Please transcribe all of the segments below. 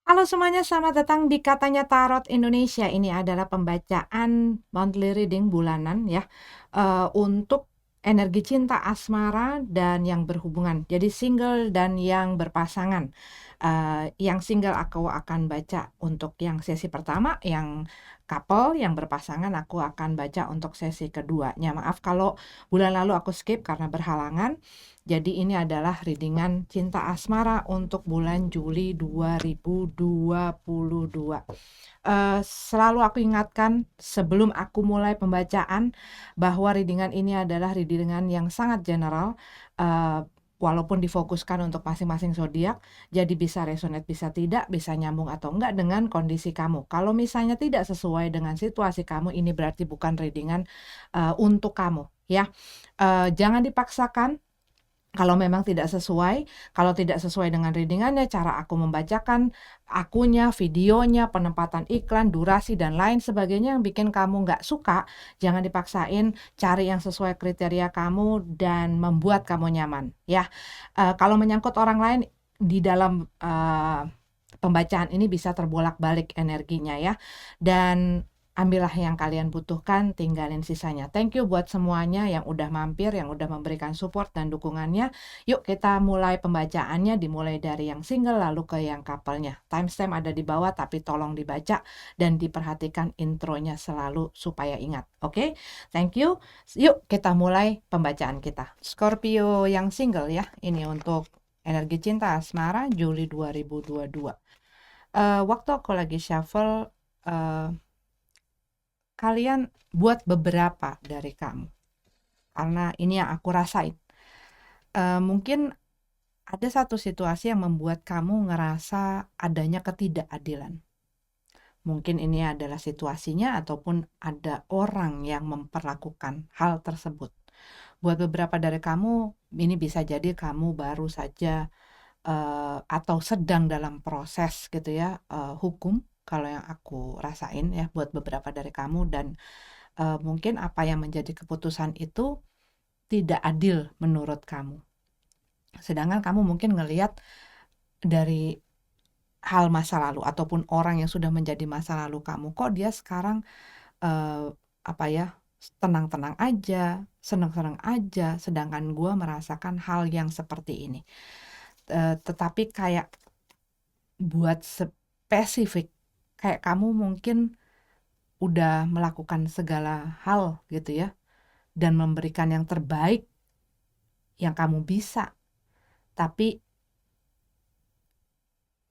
Halo semuanya, selamat datang di Katanya Tarot Indonesia. Ini adalah pembacaan monthly reading bulanan ya, untuk energi cinta asmara dan yang berhubungan. Jadi single dan yang berpasangan. Yang single aku akan baca untuk yang sesi pertama, yang couple, yang berpasangan aku akan baca untuk sesi keduanya. Maaf kalau bulan lalu aku skip karena berhalangan. Jadi ini adalah readingan cinta asmara untuk bulan Juli 2022. Selalu aku ingatkan sebelum aku mulai pembacaan bahwa readingan ini adalah readingan yang sangat general, walaupun difokuskan untuk masing-masing zodiak, jadi bisa resonate, bisa tidak, bisa nyambung atau enggak dengan kondisi kamu. Kalau misalnya tidak sesuai dengan situasi kamu, ini berarti bukan readingan untuk kamu ya. Jangan dipaksakan. Kalau memang tidak sesuai, kalau tidak sesuai dengan readingannya, cara aku membacakan, akunya, videonya, penempatan iklan, durasi, dan lain sebagainya yang bikin kamu nggak suka, jangan dipaksain, cari yang sesuai kriteria kamu dan membuat kamu nyaman. Ya, kalau menyangkut orang lain di dalam pembacaan ini bisa terbolak-balik energinya ya. Dan ambillah yang kalian butuhkan, tinggalin sisanya. Thank you buat semuanya yang udah mampir, yang udah memberikan support dan dukungannya. Yuk kita mulai pembacaannya, dimulai dari yang single lalu ke yang couple-nya. Timestamp ada di bawah, tapi tolong dibaca dan diperhatikan intronya selalu supaya ingat. Oke? Thank you. Yuk kita mulai pembacaan kita. Scorpio yang single ya, ini untuk energi cinta asmara Juli 2022. Waktu aku lagi shuffle, kalian buat beberapa dari kamu, karena ini yang aku rasain. Mungkin ada satu situasi yang membuat kamu ngerasa adanya ketidakadilan. Mungkin ini adalah situasinya ataupun ada orang yang memperlakukan hal tersebut. Buat beberapa dari kamu, ini bisa jadi kamu baru saja atau sedang dalam proses gitu ya, hukum, kalau yang aku rasain ya buat beberapa dari kamu. Dan mungkin apa yang menjadi keputusan itu tidak adil menurut kamu. Sedangkan kamu mungkin ngelihat dari hal masa lalu ataupun orang yang sudah menjadi masa lalu kamu, kok dia sekarang apa ya, tenang-tenang aja, senang-senang aja, sedangkan gue merasakan hal yang seperti ini. Tetapi kayak buat spesifik, kayak kamu mungkin udah melakukan segala hal gitu ya, dan memberikan yang terbaik yang kamu bisa, tapi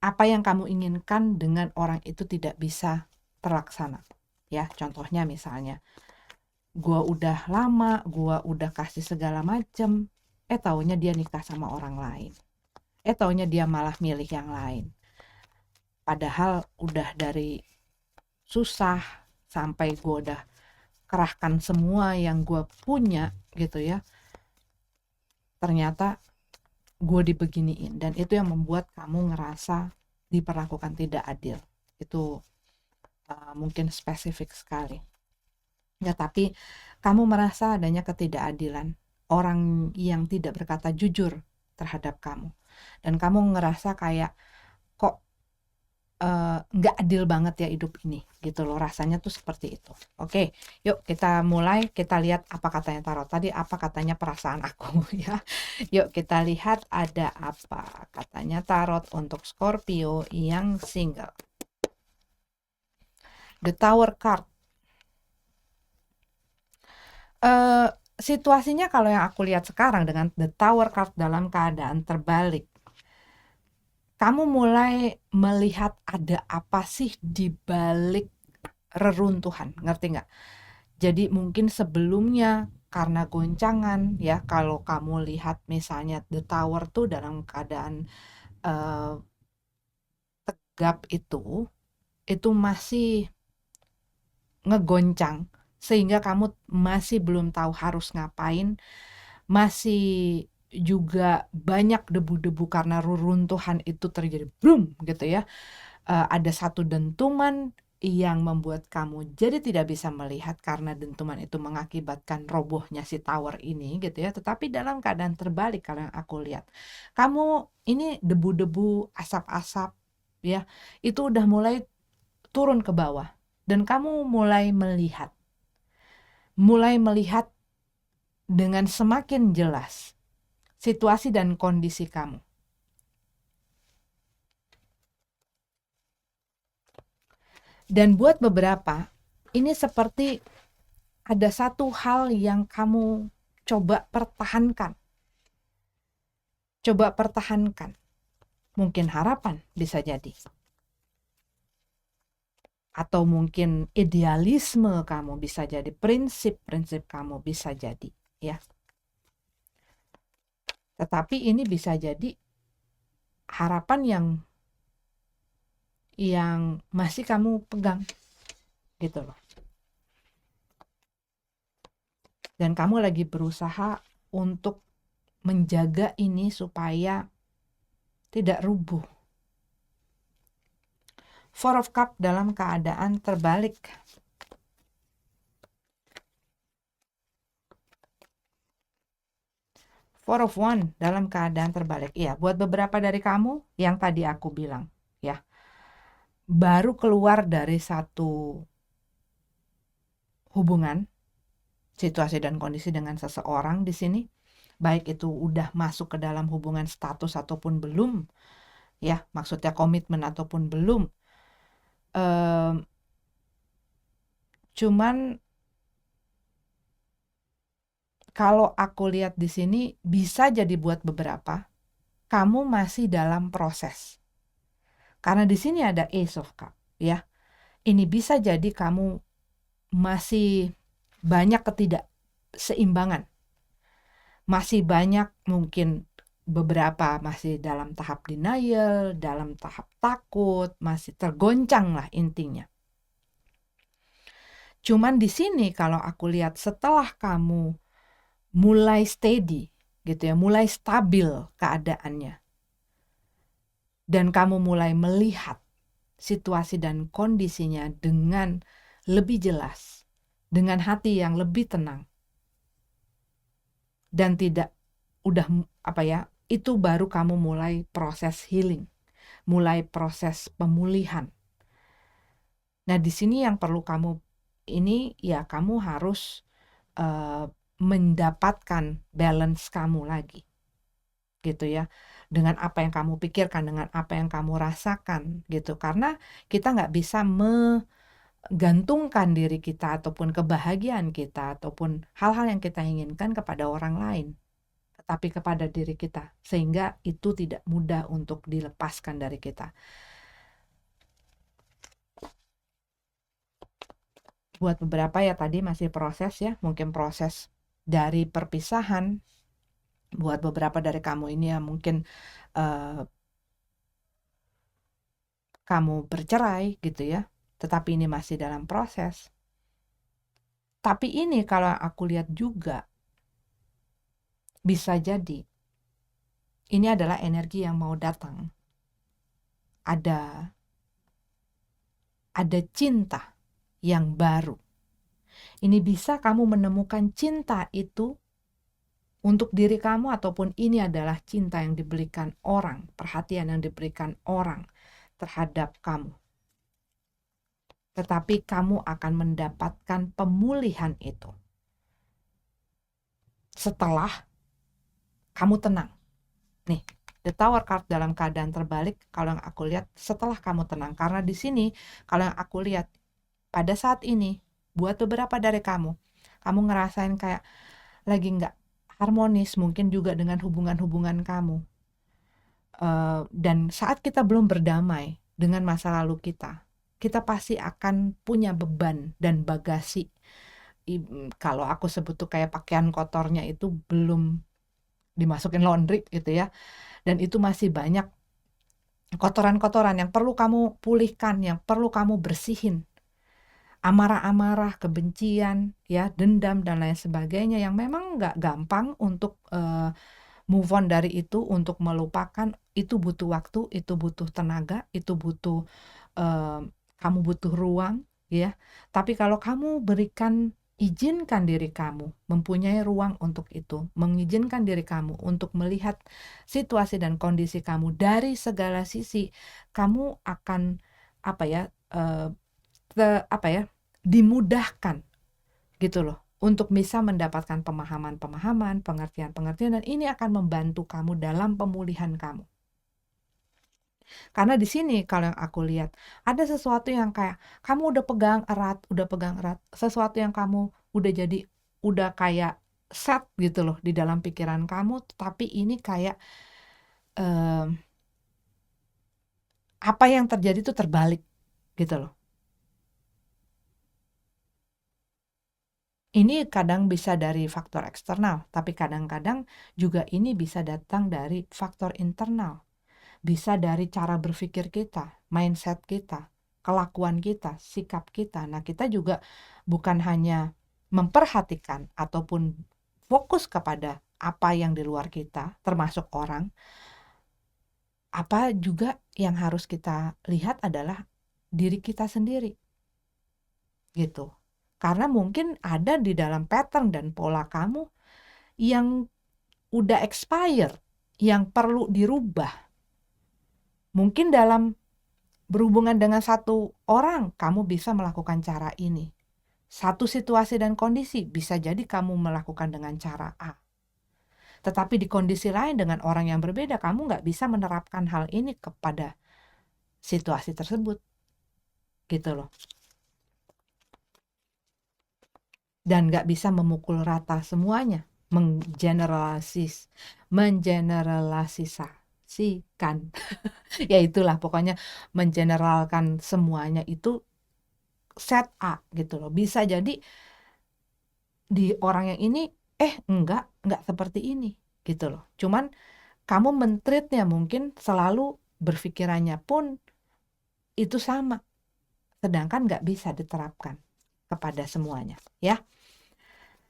apa yang kamu inginkan dengan orang itu tidak bisa terlaksana. Ya, contohnya misalnya, gua udah lama, gua udah kasih segala macem, taunya dia nikah sama orang lain. Taunya dia malah milih yang lain. Padahal udah dari susah sampai gua udah kerahkan semua yang gua punya gitu ya. Ternyata gue dibeginiin, dan itu yang membuat kamu ngerasa diperlakukan tidak adil. Itu mungkin spesifik sekali ya, tapi kamu merasa adanya ketidakadilan, orang yang tidak berkata jujur terhadap kamu, dan kamu ngerasa kayak kok nggak adil banget ya hidup ini gitu loh, rasanya tuh seperti itu. Oke, yuk kita mulai, kita lihat apa katanya tarot tadi, apa katanya perasaan aku ya. Yuk kita lihat ada apa katanya tarot untuk Scorpio yang single. The Tower card. Situasinya kalau yang aku lihat sekarang dengan The Tower card dalam keadaan terbalik, kamu mulai melihat ada apa sih di balik reruntuhan, ngerti nggak? Jadi mungkin sebelumnya karena goncangan ya, kalau kamu lihat misalnya The Tower tuh dalam keadaan tegap, itu masih ngegoncang sehingga kamu masih belum tahu harus ngapain, masih juga banyak debu-debu karena reruntuhan itu terjadi boom gitu ya. Ada satu dentuman yang membuat kamu jadi tidak bisa melihat karena dentuman itu mengakibatkan robohnya si tower ini gitu ya. Tetapi dalam keadaan terbalik kalau yang aku lihat, kamu ini debu-debu, asap-asap ya, itu udah mulai turun ke bawah dan kamu mulai melihat dengan semakin jelas situasi dan kondisi kamu. Dan buat beberapa, ini seperti ada satu hal yang kamu coba pertahankan. Coba pertahankan. Mungkin harapan bisa jadi. Atau mungkin idealisme kamu bisa jadi, prinsip-prinsip kamu bisa jadi, ya. Tetapi ini bisa jadi harapan yang masih kamu pegang, gitu loh. Dan kamu lagi berusaha untuk menjaga ini supaya tidak rubuh. Four of Cup dalam keadaan terbalik. Four of One dalam keadaan terbalik. Iya, buat beberapa dari kamu yang tadi aku bilang, ya, baru keluar dari satu hubungan, situasi dan kondisi dengan seseorang di sini, baik itu udah masuk ke dalam hubungan status ataupun belum, ya, maksudnya komitmen ataupun belum. Cuman kalau aku lihat di sini bisa jadi buat beberapa kamu masih dalam proses. Karena di sini ada Ace of Cup, ya. Ini bisa jadi kamu masih banyak ketidakseimbangan. Masih banyak mungkin beberapa masih dalam tahap denial, dalam tahap takut, masih tergoncang lah intinya. Cuman di sini kalau aku lihat setelah kamu mulai steady gitu ya, mulai stabil keadaannya, dan kamu mulai melihat situasi dan kondisinya dengan lebih jelas, dengan hati yang lebih tenang, dan tidak udah itu baru kamu mulai proses healing, mulai proses pemulihan. Nah, di sini yang perlu kamu ini ya, kamu harus mendapatkan balance kamu lagi, gitu ya, dengan apa yang kamu pikirkan, dengan apa yang kamu rasakan, gitu. Karena kita nggak bisa menggantungkan diri kita ataupun kebahagiaan kita ataupun hal-hal yang kita inginkan kepada orang lain, tetapi kepada diri kita, sehingga itu tidak mudah untuk dilepaskan dari kita. Buat beberapa ya tadi masih proses ya, mungkin proses dari perpisahan. Buat beberapa dari kamu ini ya mungkin kamu bercerai gitu ya, tetapi ini masih dalam proses. Tapi ini kalau aku lihat juga bisa jadi ini adalah energi yang mau datang. Ada cinta yang baru. Ini bisa kamu menemukan cinta itu untuk diri kamu, ataupun ini adalah cinta yang diberikan orang, perhatian yang diberikan orang terhadap kamu. Tetapi kamu akan mendapatkan pemulihan itu setelah kamu tenang. Nih, The Tower card dalam keadaan terbalik kalau yang aku lihat setelah kamu tenang. Karena di sini kalau yang aku lihat pada saat ini buat beberapa dari kamu ngerasain kayak lagi nggak harmonis mungkin juga dengan hubungan-hubungan kamu. Dan saat kita belum berdamai dengan masa lalu kita pasti akan punya beban dan bagasi. Kalau aku sebut tuh kayak pakaian kotornya itu belum dimasukin laundry gitu ya. Dan itu masih banyak kotoran-kotoran yang perlu kamu pulihkan, yang perlu kamu bersihin. Amarah-amarah, kebencian, ya, dendam dan lain sebagainya yang memang nggak gampang untuk move on dari itu, untuk melupakan. Itu butuh waktu, itu butuh tenaga, itu butuh kamu butuh ruang, ya. Tapi kalau kamu berikan izinkan diri kamu mempunyai ruang untuk itu, mengizinkan diri kamu untuk melihat situasi dan kondisi kamu dari segala sisi, kamu akan apa ya, apa ya, dimudahkan gitu loh untuk bisa mendapatkan pemahaman-pemahaman, pengertian-pengertian, dan ini akan membantu kamu dalam pemulihan kamu. Karena di sini kalau yang aku lihat, ada sesuatu yang kayak kamu udah pegang erat, sesuatu yang kamu udah kayak set gitu loh di dalam pikiran kamu, tapi ini kayak apa yang terjadi itu terbalik gitu loh. Ini kadang bisa dari faktor eksternal, tapi kadang-kadang juga ini bisa datang dari faktor internal. Bisa dari cara berpikir kita, mindset kita, kelakuan kita, sikap kita. Nah, kita juga bukan hanya memperhatikan ataupun fokus kepada apa yang di luar kita, termasuk orang, apa juga yang harus kita lihat adalah diri kita sendiri. Gitu. Karena mungkin ada di dalam pattern dan pola kamu yang udah expire, yang perlu dirubah. Mungkin dalam berhubungan dengan satu orang, kamu bisa melakukan cara ini. Satu situasi dan kondisi bisa jadi kamu melakukan dengan cara A. Tetapi di kondisi lain dengan orang yang berbeda, kamu nggak bisa menerapkan hal ini kepada situasi tersebut. Gitu loh. Dan nggak bisa memukul rata semuanya. Mengeneralisasikan. Ya itulah pokoknya mengeneralkan semuanya itu set A gitu loh. Bisa jadi di orang yang ini enggak seperti ini gitu loh. Cuman kamu men-treatnya mungkin selalu berpikirannya pun itu sama. Sedangkan nggak bisa diterapkan kepada semuanya ya.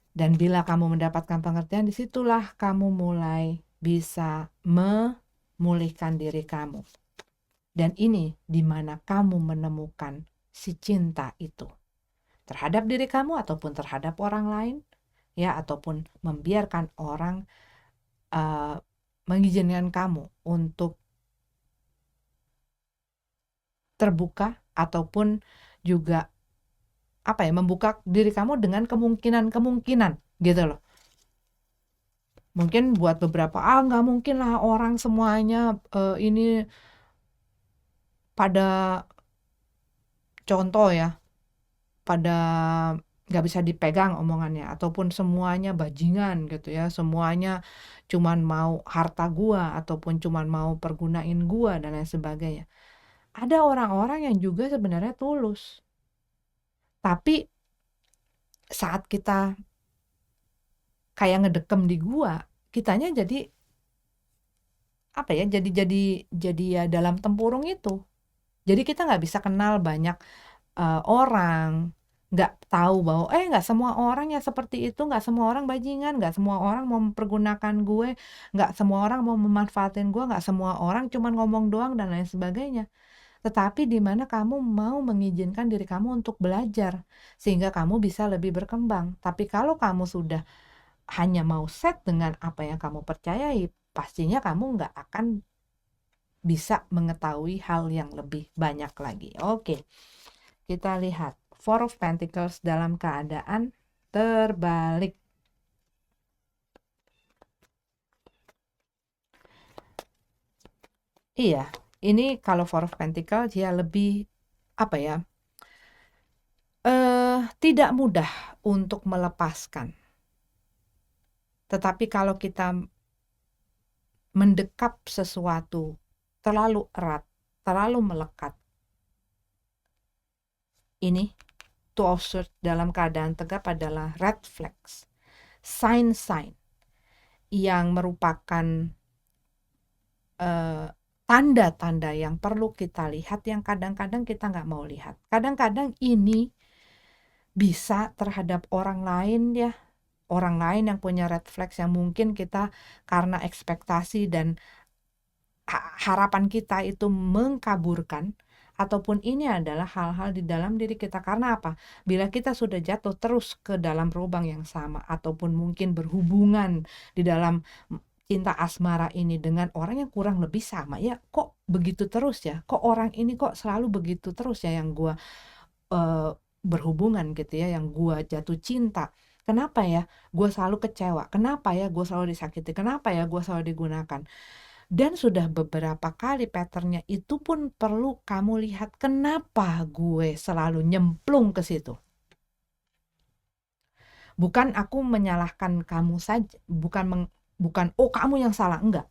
Dan bila kamu mendapatkan pengertian, disitulah kamu mulai bisa memulihkan diri kamu. Dan ini dimana kamu menemukan si cinta itu terhadap diri kamu ataupun terhadap orang lain ya, ataupun membiarkan orang mengizinkan kamu untuk terbuka ataupun juga membuka diri kamu dengan kemungkinan gitu loh. Mungkin buat beberapa nggak mungkin lah orang semuanya ini pada, contoh ya, pada nggak bisa dipegang omongannya, ataupun semuanya bajingan gitu ya, semuanya cuman mau harta gua ataupun cuman mau pergunain gua dan lain sebagainya. Ada orang-orang yang juga sebenarnya tulus, tapi saat kita kayak ngedekem di gua, kitanya jadi jadi ya dalam tempurung itu. Jadi kita nggak bisa kenal banyak orang, nggak tahu bahwa nggak semua orang ya seperti itu, nggak semua orang bajingan, nggak semua orang mau mempergunakan gue, nggak semua orang mau memanfaatin gue, nggak semua orang cuman ngomong doang dan lain sebagainya. Tetapi di mana kamu mau mengizinkan diri kamu untuk belajar sehingga kamu bisa lebih berkembang. Tapi kalau kamu sudah hanya mau set dengan apa yang kamu percayai, pastinya kamu nggak akan bisa mengetahui hal yang lebih banyak lagi. Oke, kita lihat Four of Pentacles dalam keadaan terbalik. Iya, ini kalau Four of Pentacles dia lebih tidak mudah untuk melepaskan. Tetapi kalau kita mendekap sesuatu terlalu erat, terlalu melekat, ini Two of Swords dalam keadaan tegap adalah red flags, sign-sign yang merupakan tanda-tanda yang perlu kita lihat yang kadang-kadang kita nggak mau lihat. Kadang-kadang ini bisa terhadap orang lain ya, orang lain yang punya red flags yang mungkin kita karena ekspektasi dan harapan kita itu mengkaburkan, ataupun ini adalah hal-hal di dalam diri kita. Karena apa? Bila kita sudah jatuh terus ke dalam lubang yang sama, ataupun mungkin berhubungan di dalam cinta asmara ini dengan orang yang kurang lebih sama, ya kok begitu terus ya? Kok orang ini kok selalu begitu terus ya yang gua berhubungan gitu ya, yang gua jatuh cinta. Kenapa ya gua selalu kecewa? Kenapa ya gua selalu disakiti? Kenapa ya gua selalu digunakan? Dan sudah beberapa kali patternnya itu pun perlu kamu lihat, kenapa gue selalu nyemplung ke situ. Bukan aku menyalahkan kamu saja, bukan oh kamu yang salah, enggak.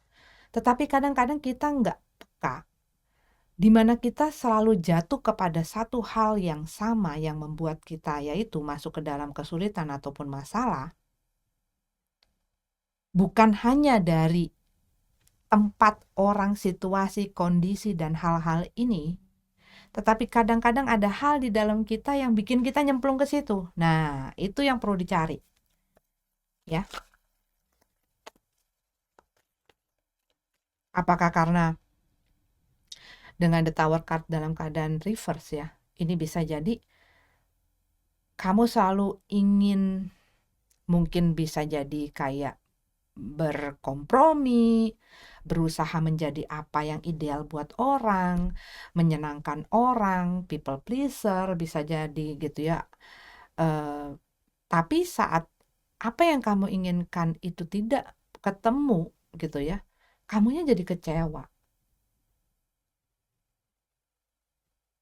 Tetapi kadang-kadang kita enggak peka, di mana kita selalu jatuh kepada satu hal yang sama yang membuat kita yaitu masuk ke dalam kesulitan ataupun masalah. Bukan hanya dari tempat, orang, situasi, kondisi, dan hal-hal ini, tetapi kadang-kadang ada hal di dalam kita yang bikin kita nyemplung ke situ. Nah, itu yang perlu dicari. Ya. Apakah karena dengan the tower card dalam keadaan reverse ya? Ini bisa jadi kamu selalu ingin, mungkin bisa jadi kayak berkompromi, berusaha menjadi apa yang ideal buat orang, menyenangkan orang, people pleaser bisa jadi gitu ya. Tapi saat apa yang kamu inginkan itu tidak ketemu gitu ya, kamunya jadi kecewa.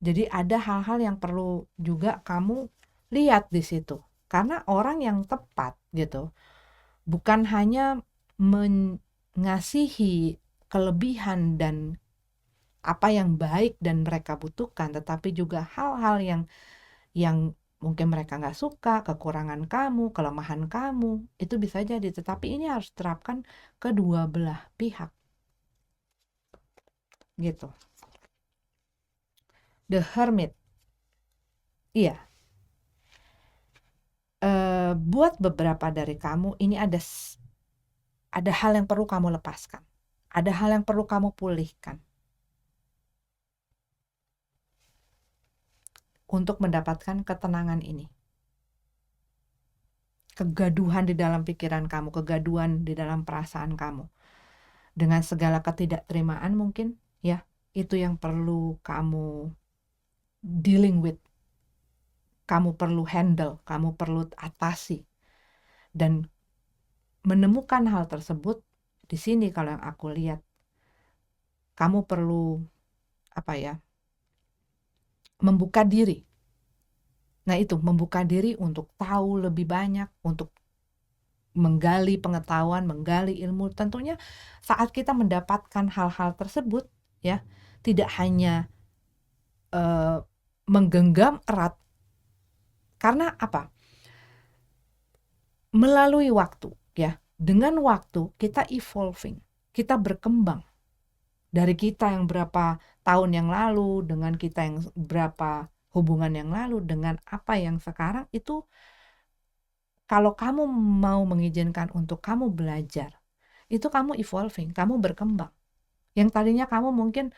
Jadi ada hal-hal yang perlu juga kamu lihat di situ. Karena orang yang tepat gitu, bukan hanya mengasihi kelebihan dan apa yang baik dan mereka butuhkan, tetapi juga hal-hal yang mungkin mereka nggak suka, kekurangan kamu, kelemahan kamu, itu bisa jadi. Tetapi ini harus terapkan kedua belah pihak gitu. The Hermit, iya. Buat beberapa dari kamu ini ada hal yang perlu kamu lepaskan, ada hal yang perlu kamu pulihkan untuk mendapatkan ketenangan ini. Kegaduhan di dalam pikiran kamu, kegaduhan di dalam perasaan kamu, dengan segala ketidakterimaan mungkin ya, itu yang perlu kamu dealing with, kamu perlu handle, kamu perlu atasi. Dan menemukan hal tersebut di sini, kalau yang aku lihat, kamu perlu membuka diri. Nah itu, membuka diri untuk tahu lebih banyak, untuk menggali pengetahuan, menggali ilmu. Tentunya saat kita mendapatkan hal-hal tersebut ya, tidak hanya menggenggam erat. Karena apa? Melalui waktu ya, dengan waktu kita evolving, kita berkembang. Dari kita yang berapa tahun yang lalu, dengan kita yang berapa hubungan yang lalu, dengan apa yang sekarang, itu kalau kamu mau mengizinkan untuk kamu belajar, itu kamu evolving, kamu berkembang. Yang tadinya kamu mungkin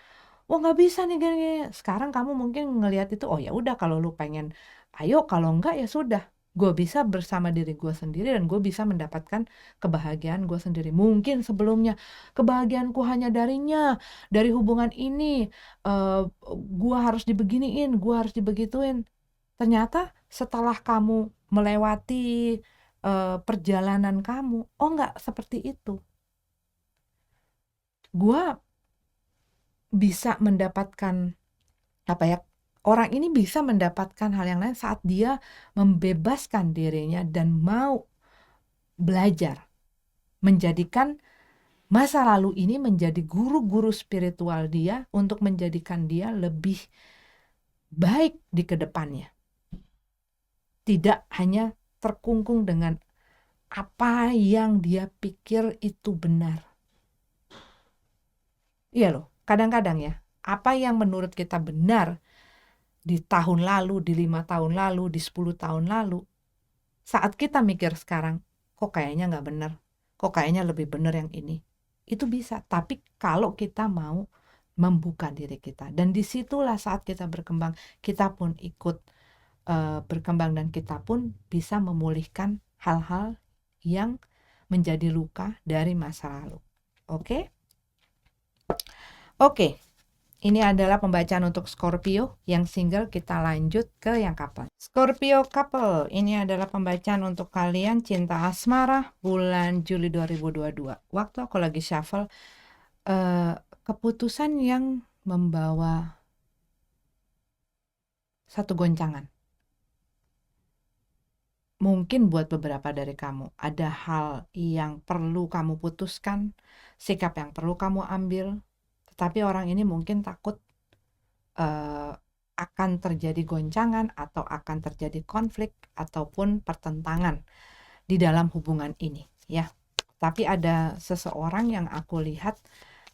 nggak bisa nih gini, sekarang kamu mungkin ngelihat itu, ya udah, kalau lu pengen ayo, kalau enggak ya sudah, gue bisa bersama diri gue sendiri dan gue bisa mendapatkan kebahagiaan gue sendiri. Mungkin sebelumnya kebahagiaanku hanya dari hubungan ini, gue harus dibeginiin, gue harus dibegituin. Ternyata setelah kamu melewati perjalanan kamu, nggak seperti itu. Gue bisa mendapatkan orang ini bisa mendapatkan hal yang lain saat dia membebaskan dirinya dan mau belajar, menjadikan masa lalu ini menjadi guru-guru spiritual dia untuk menjadikan dia lebih baik di kedepannya. Tidak hanya terkungkung dengan apa yang dia pikir itu benar. Iya loh, kadang-kadang ya, apa yang menurut kita benar di tahun lalu, di 5 tahun lalu, di 10 tahun lalu, saat kita mikir sekarang, kok kayaknya nggak benar, kok kayaknya lebih benar yang ini. Itu bisa, tapi kalau kita mau membuka diri kita. Dan disitulah saat kita berkembang, kita pun ikut berkembang dan kita pun bisa memulihkan hal-hal yang menjadi luka dari masa lalu. Oke? Oke. Ini adalah pembacaan untuk Scorpio yang single. Kita lanjut ke yang couple. Scorpio couple, ini adalah pembacaan untuk kalian cinta asmara bulan Juli 2022. Waktu aku lagi shuffle, keputusan yang membawa satu goncangan. Mungkin buat beberapa dari kamu ada hal yang perlu kamu putuskan, sikap yang perlu kamu ambil, tetapi orang ini mungkin takut akan terjadi goncangan atau akan terjadi konflik ataupun pertentangan di dalam hubungan ini, ya. Tapi ada seseorang yang aku lihat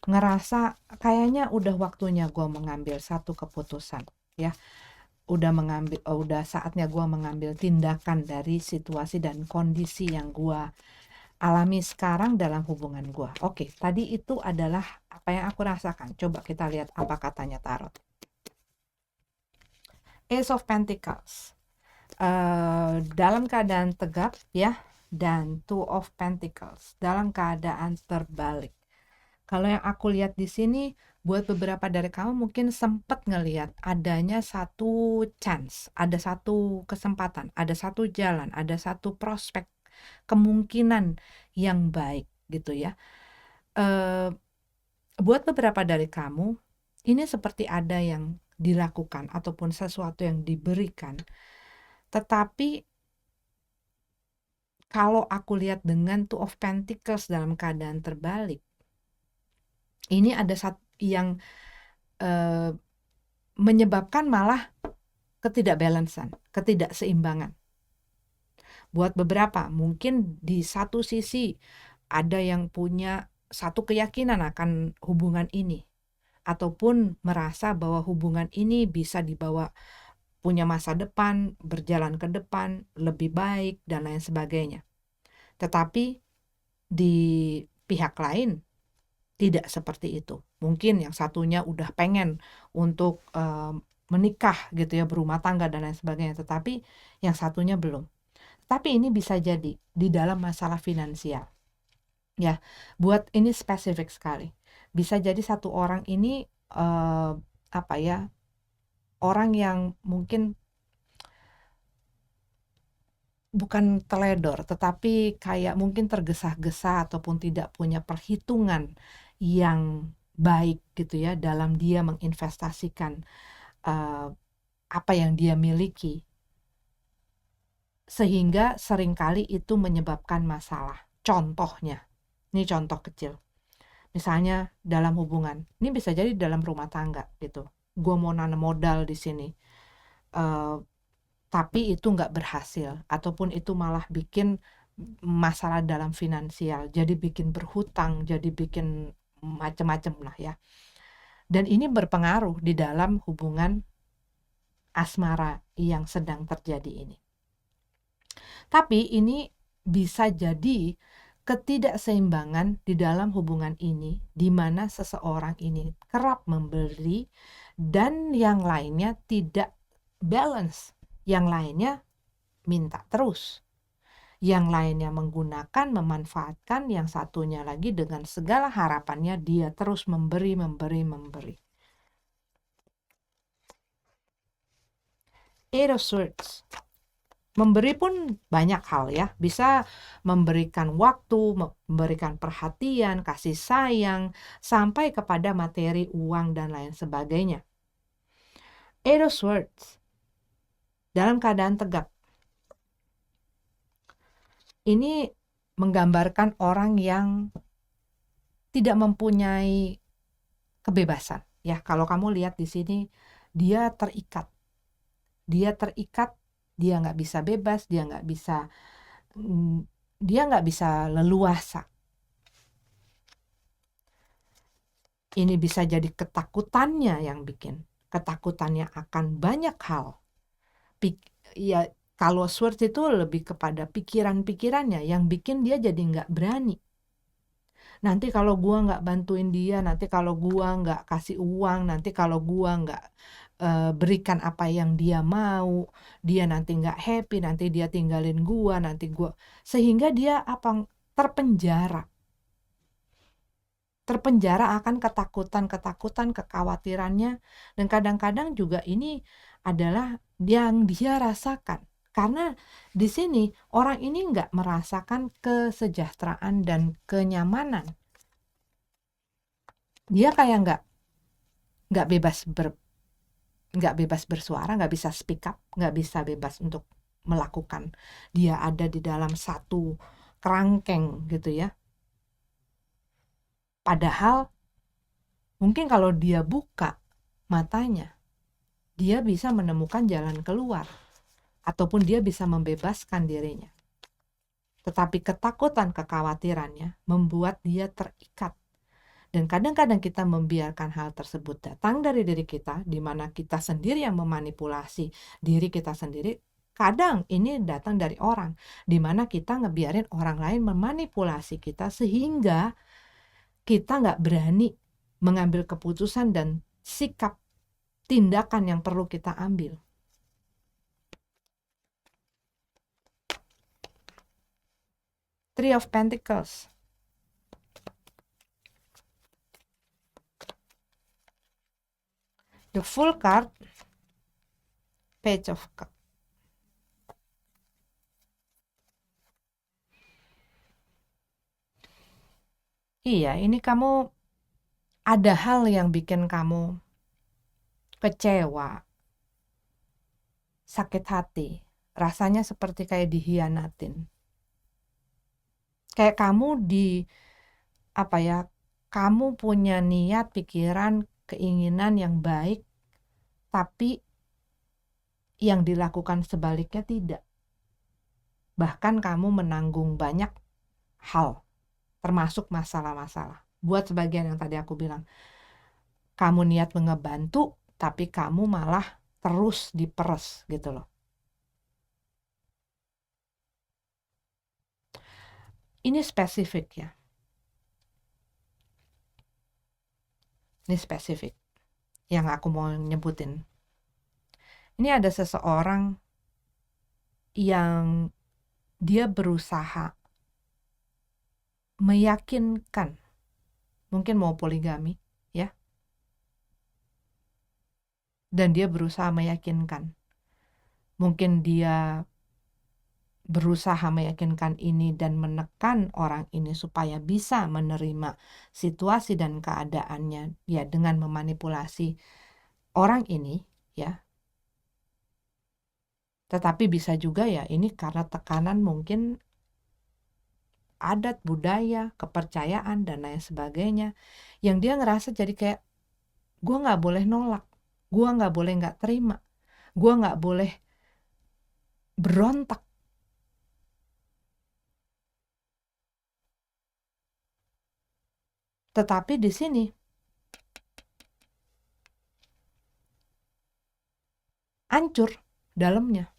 ngerasa kayaknya udah waktunya gue mengambil satu keputusan, ya. Udah saatnya gue mengambil tindakan dari situasi dan kondisi yang gue alami sekarang dalam hubungan gue. Oke, tadi itu adalah apa yang aku rasakan. Coba kita lihat apa katanya tarot. Ace of Pentacles, dalam keadaan tegap, ya, dan Two of Pentacles dalam keadaan terbalik. Kalau yang aku lihat di sini, buat beberapa dari kamu mungkin sempat ngelihat adanya satu chance, ada satu kesempatan, ada satu jalan, ada satu prospek, kemungkinan yang baik gitu ya. Buat beberapa dari kamu, ini seperti ada yang dilakukan ataupun sesuatu yang diberikan, tetapi kalau aku lihat dengan Two of Pentacles dalam keadaan terbalik, ini ada satu yang menyebabkan malah ketidakbalansan, ketidakseimbangan. Buat beberapa mungkin di satu sisi ada yang punya satu keyakinan akan hubungan ini, ataupun merasa bahwa hubungan ini bisa dibawa punya masa depan, berjalan ke depan, lebih baik, dan lain sebagainya. Tetapi di pihak lain tidak seperti itu. Mungkin yang satunya udah pengen untuk menikah gitu ya, berumah tangga dan lain sebagainya, tetapi yang satunya belum. Tapi ini bisa jadi di dalam masalah finansial. Ya, buat ini spesifik sekali. Bisa jadi satu orang ini orang yang mungkin bukan teledor, tetapi kayak mungkin tergesa-gesa ataupun tidak punya perhitungan yang baik gitu ya dalam dia menginvestasikan apa yang dia miliki, sehingga seringkali itu menyebabkan masalah. Contohnya, ini contoh kecil. Misalnya dalam hubungan, ini bisa jadi dalam rumah tangga gitu. Gue mau nanam modal di sini, tapi itu nggak berhasil, ataupun itu malah bikin masalah dalam finansial, jadi bikin berhutang, jadi bikin macem-macem lah ya. Dan ini berpengaruh di dalam hubungan asmara yang sedang terjadi ini. Tapi ini bisa jadi ketidakseimbangan di dalam hubungan ini, di mana seseorang ini kerap memberi dan yang lainnya tidak balance, yang lainnya minta terus, yang lainnya menggunakan, memanfaatkan, yang satunya lagi dengan segala harapannya dia terus memberi. Eight of Swords. Memberi pun banyak hal ya, bisa memberikan waktu, memberikan perhatian, kasih sayang, sampai kepada materi, uang, dan lain sebagainya. Eight of Swords dalam keadaan tegap. Ini menggambarkan orang yang tidak mempunyai kebebasan. Ya, kalau kamu lihat di sini, dia terikat. Dia nggak bisa bebas, dia nggak bisa leluasa. Ini bisa jadi ketakutannya yang bikin. Ketakutannya akan banyak hal. Ya, kalau Swords itu lebih kepada pikiran-pikirannya yang bikin dia jadi nggak berani. nanti kalau gua nggak bantuin dia, nanti kalau gua nggak kasih uang, nanti kalau gua nggak berikan apa yang dia mau, dia nanti nggak happy, nanti dia tinggalin gua, nanti gua, sehingga dia apa, terpenjara. Terpenjara akan ketakutan-ketakutan, kekhawatirannya, dan kadang-kadang juga ini adalah yang dia rasakan. Karena di sini orang ini nggak merasakan kesejahteraan dan kenyamanan. Dia kayak nggak bebas bersuara, nggak bisa speak up, nggak bisa bebas untuk melakukan. Dia ada di dalam satu kerangkeng gitu ya. Padahal mungkin kalau dia buka matanya, dia bisa menemukan jalan keluar, ataupun dia bisa membebaskan dirinya. Tetapi ketakutan, kekhawatirannya membuat dia terikat. Dan kadang-kadang kita membiarkan hal tersebut datang dari diri kita, di mana kita sendiri yang memanipulasi diri kita sendiri. Kadang ini datang dari orang, di mana kita ngebiarin orang lain memanipulasi kita, sehingga kita nggak berani mengambil keputusan dan sikap tindakan yang perlu kita ambil. Three of Pentacles. The Fool card. Page of Cups. Iya, ini kamu ada hal yang bikin kamu kecewa, sakit hati, rasanya seperti kayak dihianatin. Kayak kamu kamu punya niat, pikiran, keinginan yang baik, tapi yang dilakukan sebaliknya tidak. Bahkan kamu menanggung banyak hal, termasuk masalah-masalah. Buat sebagian yang tadi aku bilang, kamu niat ngebantu, tapi kamu malah terus diperes gitu loh. Ini spesifik ya. Ini spesifik yang aku mau nyebutin. Ini ada seseorang yang dia berusaha meyakinkan, mungkin mau poligami ya, dan dia berusaha meyakinkan, mungkin dia berusaha meyakinkan ini dan menekan orang ini supaya bisa menerima situasi dan keadaannya ya, dengan memanipulasi orang ini ya. Tetapi bisa juga ya ini karena tekanan mungkin adat, budaya, kepercayaan, dan lain sebagainya, yang dia ngerasa jadi kayak, gue nggak boleh nolak, gue nggak boleh nggak terima, gue nggak boleh berontak. Tetapi di sini hancur dalamnya.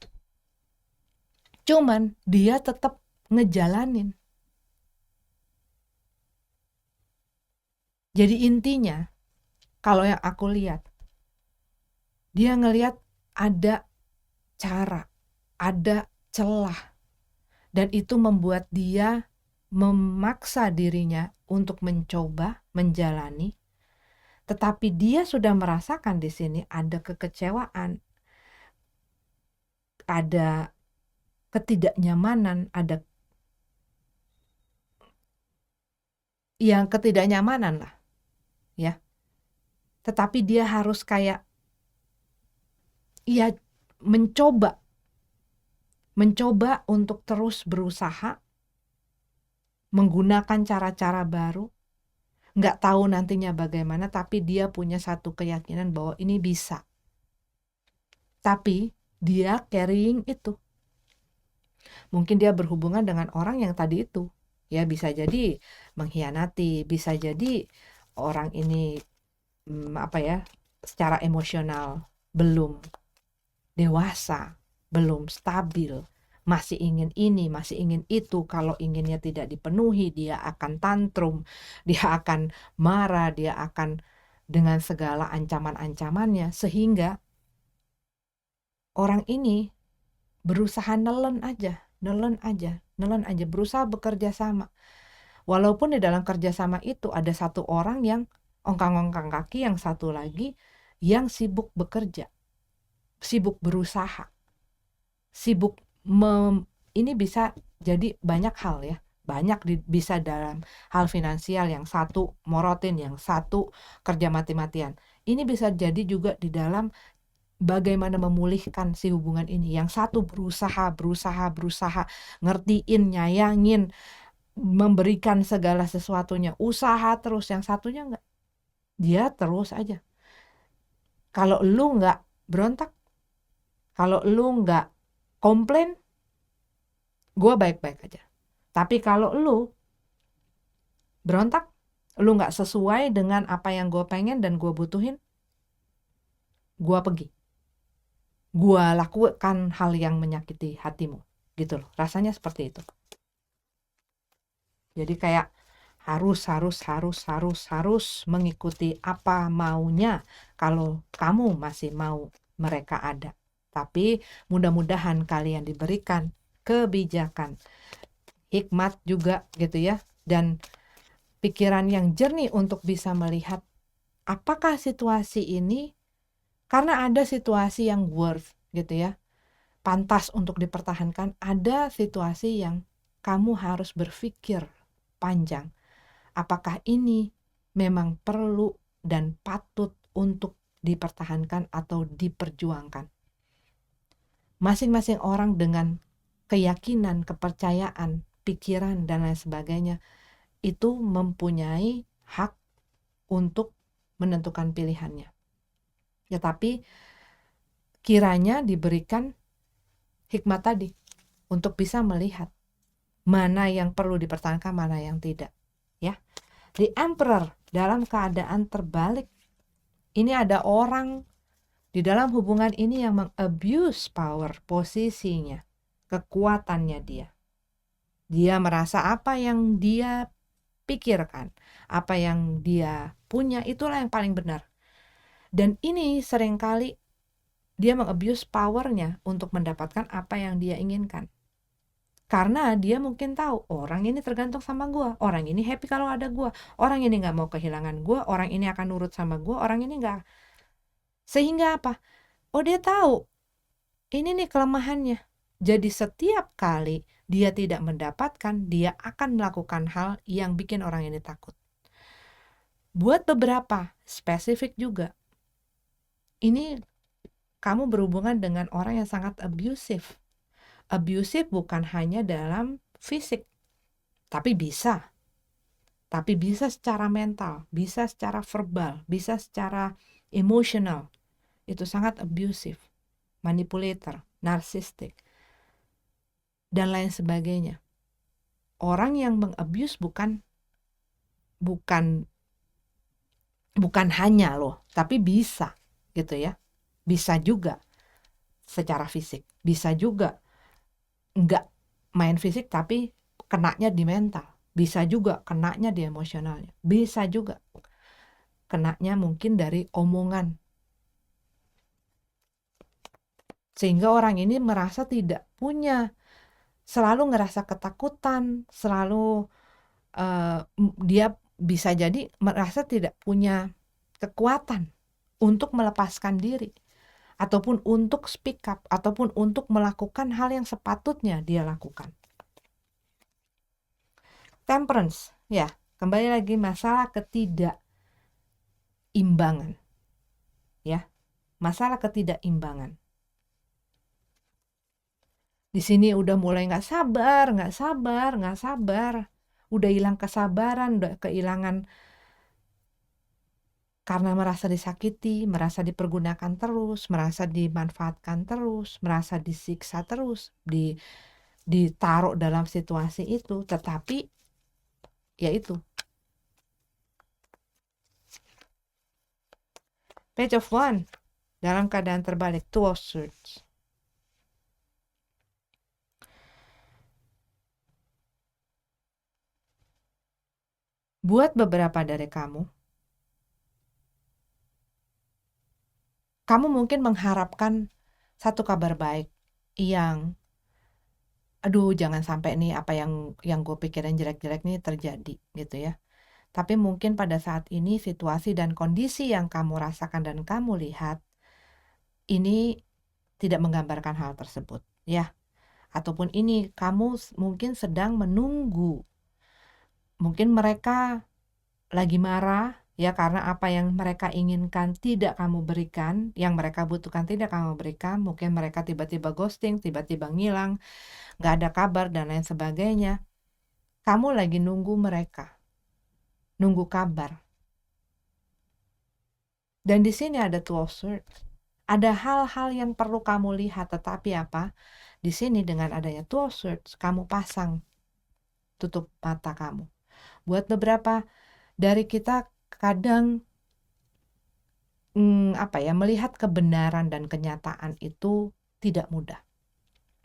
Cuman dia tetap ngejalanin. Jadi intinya, kalau yang aku lihat, dia ngelihat ada cara, ada celah, dan itu membuat dia memaksa dirinya untuk mencoba menjalani. Tetapi dia sudah merasakan di sini ada kekecewaan, ada ketidaknyamanan, ada yang ketidaknyamanan lah ya. Tetapi dia harus kayak ya mencoba untuk terus berusaha menggunakan cara-cara baru. Nggak tahu nantinya bagaimana, tapi dia punya satu keyakinan bahwa ini bisa. Tapi dia carrying itu. Mungkin dia berhubungan dengan orang yang tadi itu. Ya bisa jadi mengkhianati, bisa jadi orang ini secara emosional belum dewasa, belum stabil, masih ingin ini, masih ingin itu. Kalau inginnya tidak dipenuhi, dia akan tantrum, dia akan marah, dia akan dengan segala ancaman-ancamannya, sehingga orang ini berusaha nelen aja, berusaha bekerja sama. Walaupun di dalam kerja sama itu ada satu orang yang ongkang-ongkang kaki, yang satu lagi yang sibuk bekerja, sibuk berusaha, sibuk ini bisa jadi banyak hal ya. Bisa dalam hal finansial, yang satu morotin, yang satu kerja mati-matian. Ini bisa jadi juga di dalam bagaimana memulihkan si hubungan ini. Yang satu berusaha, ngertiin, nyayangin, memberikan segala sesuatunya, usaha terus. Yang satunya enggak. Dia terus aja. Kalau lu enggak berontak, kalau lu enggak komplain, gue baik-baik aja. Tapi kalau lu berontak, lu nggak sesuai dengan apa yang gue pengen dan gue butuhin, gue pergi. Gue lakukan hal yang menyakiti hatimu. Gitu loh. Rasanya seperti itu. Jadi kayak harus mengikuti apa maunya kalau kamu masih mau mereka ada. Tapi mudah-mudahan kalian diberikan kebijakan, hikmat juga gitu ya, dan pikiran yang jernih untuk bisa melihat apakah situasi ini, karena ada situasi yang worth gitu ya, pantas untuk dipertahankan. Ada situasi yang kamu harus berpikir panjang, apakah ini memang perlu dan patut untuk dipertahankan atau diperjuangkan. Masing-masing orang dengan keyakinan, kepercayaan, pikiran dan lain sebagainya itu mempunyai hak untuk menentukan pilihannya. Ya, tapi kiranya diberikan hikmat tadi untuk bisa melihat mana yang perlu dipertahankan, mana yang tidak. Ya, The Emperor dalam keadaan terbalik. Ini ada orang di dalam hubungan ini yang mengabuse power, posisinya, kekuatannya dia. Dia merasa apa yang dia pikirkan, apa yang dia punya, itulah yang paling benar. Dan ini seringkali dia mengabuse powernya untuk mendapatkan apa yang dia inginkan. Karena dia mungkin tahu, orang ini tergantung sama gue, orang ini happy kalau ada gue, orang ini gak mau kehilangan gue, orang ini akan nurut sama gue, orang ini gak. Sehingga apa? Oh, dia tahu, ini nih kelemahannya. Jadi setiap kali dia tidak mendapatkan, dia akan melakukan hal yang bikin orang ini takut. Buat beberapa, spesifik juga, ini kamu berhubungan dengan orang yang sangat abusive. Abusive bukan hanya dalam fisik, tapi bisa secara mental, bisa secara verbal, bisa secara emosional. Itu sangat abusive, manipulator, narsistik, dan lain sebagainya. Orang yang mengabuse bukan hanya loh, tapi bisa gitu ya. Bisa juga secara fisik, bisa juga enggak main fisik tapi kenanya di mental, bisa juga kenanya di emosionalnya, bisa juga kenanya mungkin dari omongan, sehingga orang ini merasa tidak punya, selalu ngerasa ketakutan, selalu dia bisa jadi merasa tidak punya kekuatan untuk melepaskan diri, ataupun untuk speak up, ataupun untuk melakukan hal yang sepatutnya dia lakukan. Temperance, ya, kembali lagi masalah ketidakimbangan. Ya, masalah ketidakimbangan. Di sini udah mulai nggak sabar, udah hilang kesabaran, udah kehilangan karena merasa disakiti, merasa dipergunakan terus, merasa dimanfaatkan terus, merasa disiksa terus, ditaruh dalam situasi itu. Tetapi ya itu, Page of Wands dalam keadaan terbalik, Two of Swords. Buat beberapa dari kamu mungkin mengharapkan satu kabar baik yang, aduh jangan sampai nih apa yang gue pikirin jelek-jelek nih terjadi gitu ya. Tapi mungkin pada saat ini situasi dan kondisi yang kamu rasakan dan kamu lihat ini tidak menggambarkan hal tersebut ya. Ataupun ini kamu mungkin sedang menunggu. Mungkin mereka lagi marah ya karena apa yang mereka inginkan tidak kamu berikan, yang mereka butuhkan tidak kamu berikan. Mungkin mereka tiba-tiba ghosting, tiba-tiba ngilang, nggak ada kabar dan lain sebagainya. Kamu lagi nunggu mereka, nunggu kabar. Dan di sini ada two of swords. Ada hal-hal yang perlu kamu lihat, tetapi apa? Di sini dengan adanya two of swords, kamu pasang tutup mata kamu. Buat beberapa dari kita kadang melihat kebenaran dan kenyataan itu tidak mudah.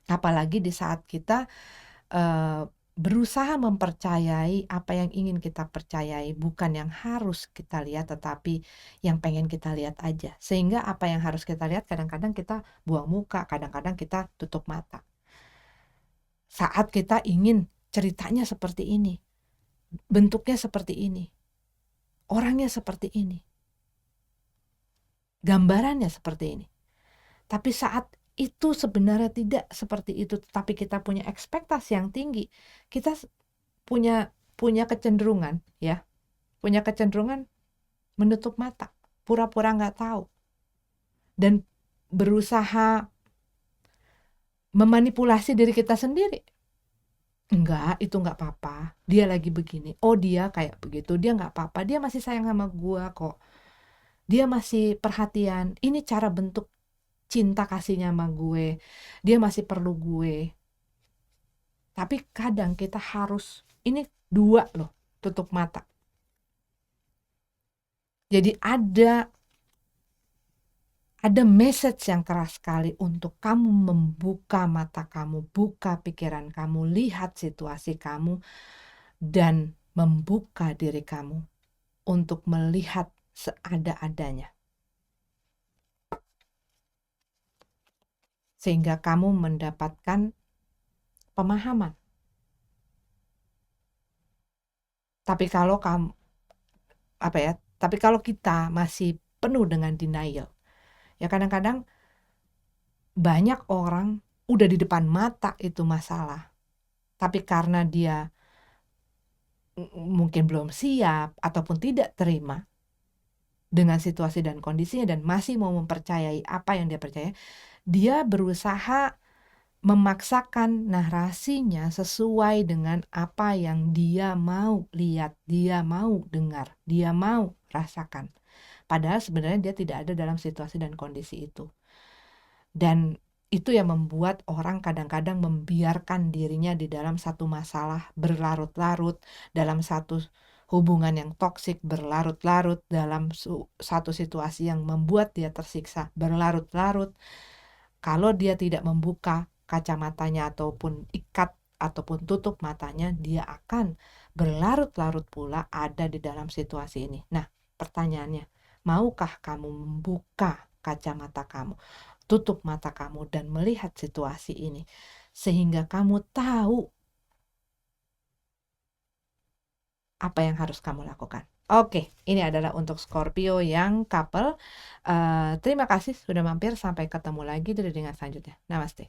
Apalagi di saat kita berusaha mempercayai apa yang ingin kita percayai, bukan yang harus kita lihat, tetapi yang pengen kita lihat aja. Sehingga apa yang harus kita lihat kadang-kadang kita buang muka, kadang-kadang kita tutup mata. Saat kita ingin ceritanya seperti ini, bentuknya seperti ini, orangnya seperti ini, gambarannya seperti ini. Tapi saat itu sebenarnya tidak seperti itu, tapi kita punya ekspektasi yang tinggi, kita punya kecenderungan ya, punya kecenderungan menutup mata, pura-pura nggak tahu, dan berusaha memanipulasi diri kita sendiri. Enggak, itu nggak apa-apa, dia lagi begini, oh dia kayak begitu, dia nggak apa-apa, dia masih sayang sama gua kok, dia masih perhatian, ini cara bentuk cinta kasihnya sama gue, dia masih perlu gue. Tapi kadang kita harus, ini dua loh, tutup mata. Jadi ada message yang keras sekali untuk kamu membuka mata kamu, buka pikiran kamu, lihat situasi kamu, dan membuka diri kamu untuk melihat seada-adanya. Sehingga kamu mendapatkan pemahaman. Tapi kalau kita masih penuh dengan denial, ya kadang-kadang banyak orang udah di depan mata itu masalah, tapi karena dia mungkin belum siap ataupun tidak terima dengan situasi dan kondisinya dan masih mau mempercayai apa yang dia percaya, dia berusaha memaksakan narasinya sesuai dengan apa yang dia mau lihat, dia mau dengar, dia mau rasakan. Padahal sebenarnya dia tidak ada dalam situasi dan kondisi itu. Dan itu yang membuat orang kadang-kadang membiarkan dirinya di dalam satu masalah berlarut-larut, dalam satu hubungan yang toksik berlarut-larut, dalam satu situasi yang membuat dia tersiksa berlarut-larut. Kalau dia tidak membuka kacamatanya ataupun ikat ataupun tutup matanya, dia akan berlarut-larut pula ada di dalam situasi ini. Nah, pertanyaannya, maukah kamu membuka kacamata kamu, tutup mata kamu dan melihat situasi ini sehingga kamu tahu apa yang harus kamu lakukan? Oke, ini adalah untuk Scorpio yang couple. Terima kasih sudah mampir. Sampai ketemu lagi di readingan selanjutnya. Namaste.